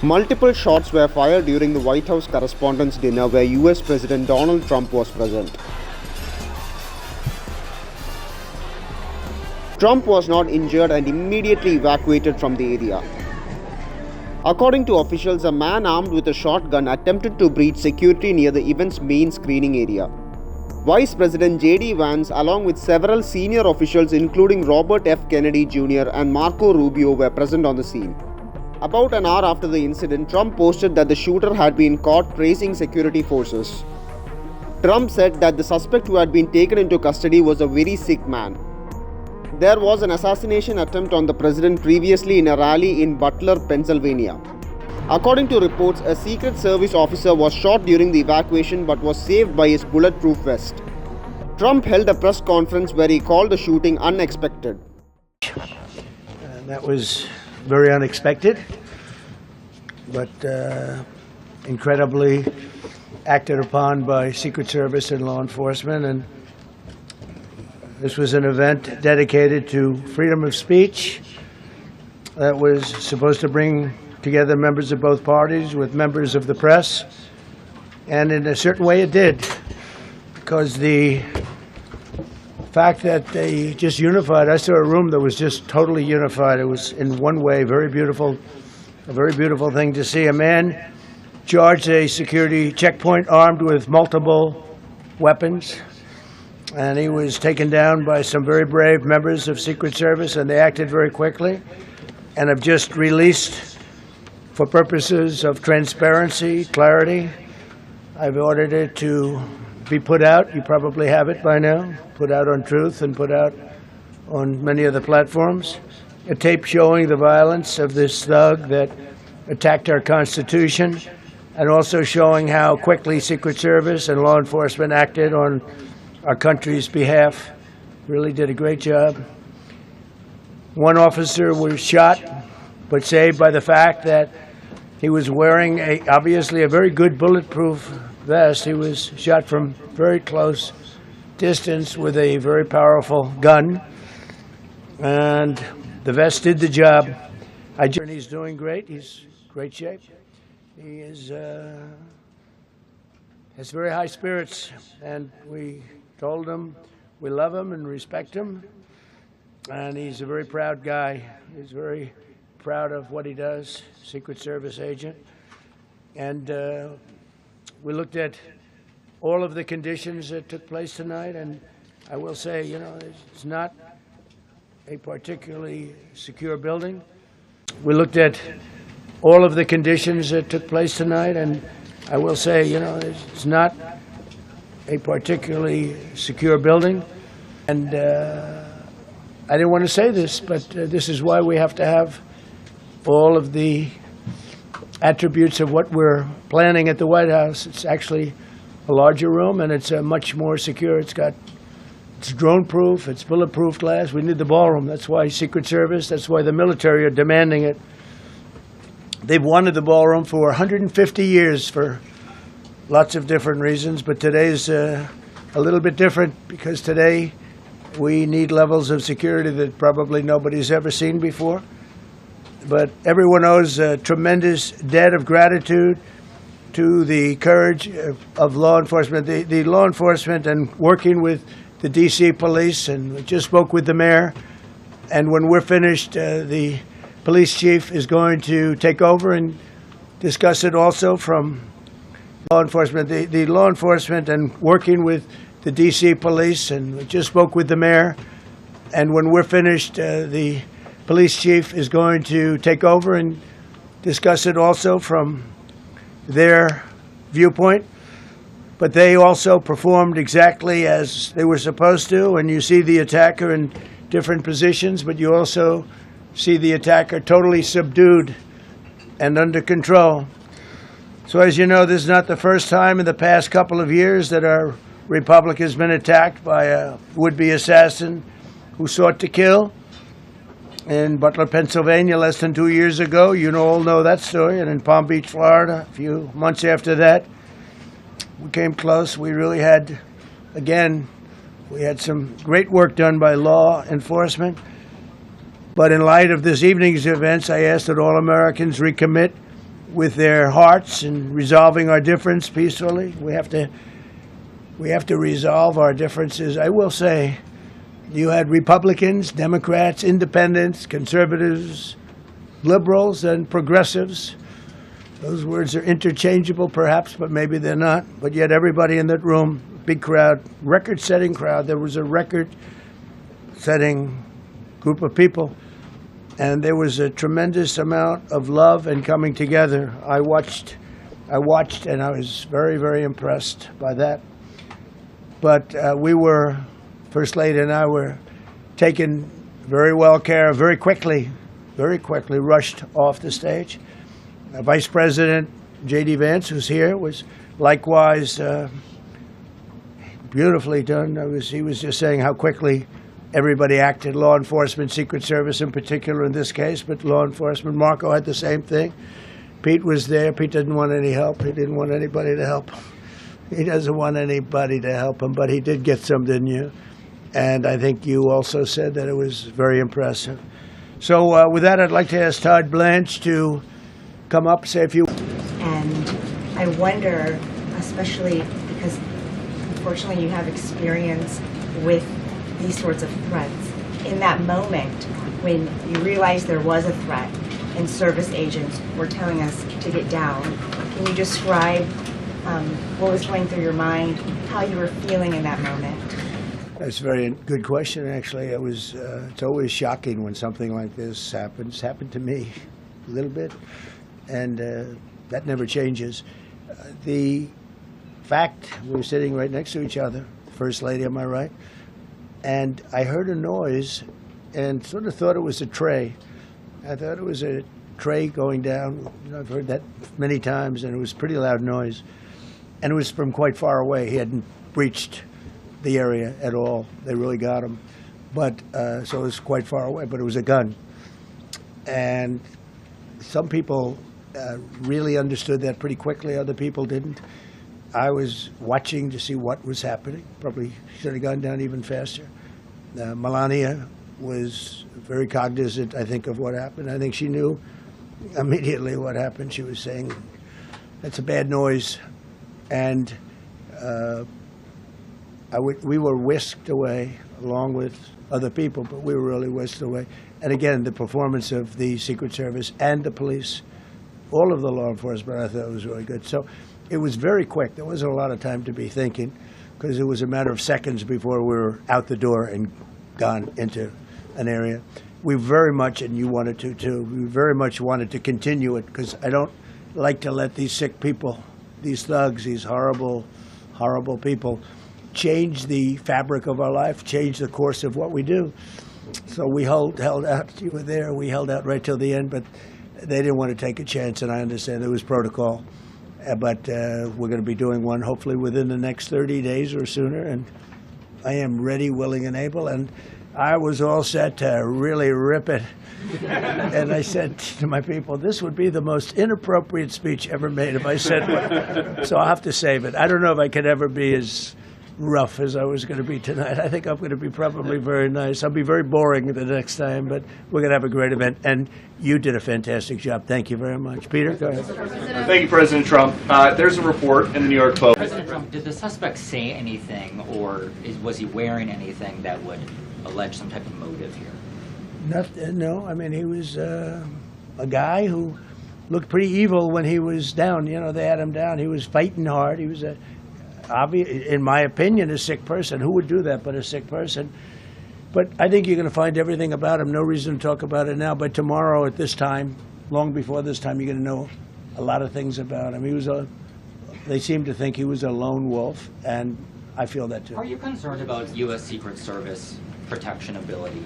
Multiple shots were fired during the White House Correspondents' Dinner where US President Donald Trump was present. Trump was not injured and immediately evacuated from the area. According to officials, a man armed with a shotgun attempted to breach security near the event's main screening area. Vice President JD Vance, along with several senior officials including Robert F. Kennedy Jr. and Marco Rubio, were present on the scene. About an hour after the incident, Trump posted that the shooter had been caught praising security forces. Trump said that the suspect who had been taken into custody was a very sick man. There was an assassination attempt on the president previously in a rally in Butler, Pennsylvania. According to reports, a Secret Service officer was shot during the evacuation but was saved by his bulletproof vest. Trump held a press conference where he called the shooting unexpected. That was very unexpected, but incredibly acted upon by Secret Service and law enforcement. And this was an event dedicated to freedom of speech that was supposed to bring together members of both parties with members of the press. And in a certain way it did, because the fact that they just unified, I saw a room that was just totally unified. It was in one way a very beautiful thing to see. A man charged a security checkpoint armed with multiple weapons, and he was taken down by some very brave members of Secret Service, and they acted very quickly and have just released, for purposes of transparency, clarity, I've ordered it to be put out. You probably have it by now, put out on Truth and put out on many of the platforms. A tape showing the violence of this thug that attacked our Constitution, and also showing how quickly Secret Service and law enforcement acted on our country's behalf. Really did a great job. One officer was shot, but saved by the fact that he was wearing obviously a very good bulletproof vest. He was shot from very close distance with a very powerful gun, and the vest did the job. He's doing great. He's in great shape. He has very high spirits, and we told him we love him and respect him, and he's a very proud guy. He's very proud of what he does, Secret Service agent. And we looked at all of the conditions that took place tonight, and I will say, it's not a particularly secure building. We looked at all of the conditions that took place tonight, and I will say, it's not a particularly secure building. And I didn't want to say this, but this is why we have to have all of the attributes of what we're planning at the White House. It's actually a larger room, and it's much more secure. It's drone-proof, it's bulletproof glass. We need the ballroom. That's why Secret Service, that's why the military are demanding it. They've wanted the ballroom for 150 years for lots of different reasons, but today's a little bit different, because today we need levels of security that probably nobody's ever seen before. But everyone owes a tremendous debt of gratitude to the courage of law enforcement. The law enforcement, and working with the D.C. police, and we just spoke with the mayor, and when we're finished, the police chief is going to take over and discuss it also from law enforcement. The law enforcement, and working with the D.C. police, and we just spoke with the mayor, and when we're finished, the police chief is going to take over and discuss it also from their viewpoint. But they also performed exactly as they were supposed to, and you see the attacker in different positions, but you also see the attacker totally subdued and under control. So as you know, this is not the first time in the past couple of years that our republic has been attacked by a would-be assassin who sought to kill. In Butler, Pennsylvania, less than 2 years ago, all know that story, and in Palm Beach, Florida, a few months after that, we came close. We really had, again, we had some great work done by law enforcement. But in light of this evening's events, I ask that all Americans recommit with their hearts and resolving our difference peacefully. We have to resolve our differences. I will say, you had Republicans, Democrats, independents, conservatives, liberals, and progressives. Those words are interchangeable, perhaps, but maybe they're not. But yet everybody in that room, big crowd, record-setting crowd. There was a record-setting group of people, and there was a tremendous amount of love and coming together. I watched, and I was very, very impressed by that. But First Lady and I were taken very well care of, very quickly rushed off the stage. Vice President JD Vance, who's here, was likewise beautifully done. He was just saying how quickly everybody acted, law enforcement, Secret Service in particular in this case, but law enforcement. Marco had the same thing. Pete was there. Pete didn't want any help. He didn't want anybody to help him. He doesn't want anybody to help him, but he did get some, didn't you? And I think you also said that it was very impressive. So with that, I'd like to ask Todd Blanche to come up, say a few. And I wonder, especially because unfortunately you have experience with these sorts of threats, in that moment when you realized there was a threat and service agents were telling us to get down, can you describe what was going through your mind, how you were feeling in that moment? That's a very good question, actually. It's always shocking when something like this happens. It's happened to me a little bit, and that never changes. The fact, we were sitting right next to each other, First Lady on my right, and I heard a noise and sort of thought it was a tray. I thought it was a tray going down. I've heard that many times, and it was a pretty loud noise. And it was from quite far away. He hadn't breached the area at all. They really got him. But so it was quite far away, but it was a gun. And some people really understood that pretty quickly. Other people didn't. I was watching to see what was happening. Probably should have gone down even faster. Melania was very cognizant, I think, of what happened. I think she knew immediately what happened. She was saying, "That's a bad noise." And we were whisked away along with other people, but we were really whisked away. And again, the performance of the Secret Service and the police, all of the law enforcement, I thought was really good. So it was very quick. There wasn't a lot of time to be thinking, because it was a matter of seconds before we were out the door and gone into an area. We very much, and you wanted to too, we very much wanted to continue it, because I don't like to let these sick people, these thugs, these horrible, horrible people, change the fabric of our life, change the course of what we do. So we held out. You were there. We held out right till the end, but they didn't want to take a chance, and I understand there was protocol. But we're going to be doing one hopefully within the next 30 days or sooner, and I am ready, willing, and able. And I was all set to really rip it. And I said to my people, this would be the most inappropriate speech ever made if I said one. So I'll have to save it. I don't know if I could ever be as rough as I was going to be tonight. I think I'm going to be probably very nice. I'll be very boring the next time, but we're going to have a great event. And you did a fantastic job. Thank you very much. Peter, go ahead. Thank you, President Trump. There's a report in the New York Post. President Trump, did the suspect say anything, or was he wearing anything that would allege some type of motive here? No. I mean, he was a guy who looked pretty evil when he was down. You know, they had him down. He was fighting hard. He was in my opinion, a sick person. Who would do that but a sick person? But I think you're going to find everything about him. No reason to talk about it now. But tomorrow at this time, long before this time, you're going to know a lot of things about him. They seem to think he was a lone wolf, and I feel that too. Are you concerned about U.S. Secret Service protection ability?